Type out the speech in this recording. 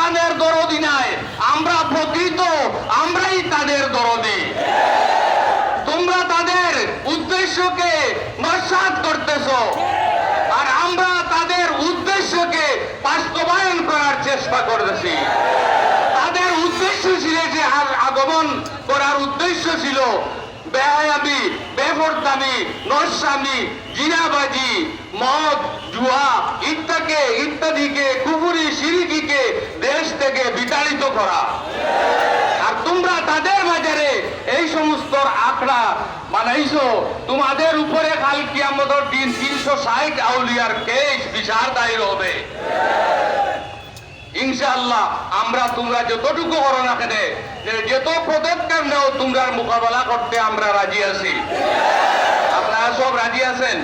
তাদের দরদি নাই, আমরা প্রকৃত আমরাই তাদের দরদি। তোমরা তাদের উদ্দেশ্যকে নস্যাৎ করতেছ, আর আমরা তাদের উদ্দেশ্যকে বাস্তবায়ন করার চেষ্টা করতেছি। তাদের উদ্দেশ্য ছিল যে আগমন করার উদ্দেশ্য ছিল বেহায়াবি, বেফরদামি, নরসামি, জিনাবাজি, মদ, জুয়া ইত্যাদিকে কুফরি শিরকিকে দেশ থেকে বিতাড়িত করা। আর তোমরা তাদের বাজারে এই সমস্ত আখড়া বানাইছো, তোমাদের উপরে কাল কিয়ামতের দিন 360 আউলিয়ার কেস বিচার দায়ের হবে। ইনশাআল্লাহ আমরা তোমরা যতটুকু করো না কেন, যত পদক্ষেপ নেও তোমরা মোকাবেলা করতে আমরা রাজি আছি। আপনারা সব রাজি আছেন?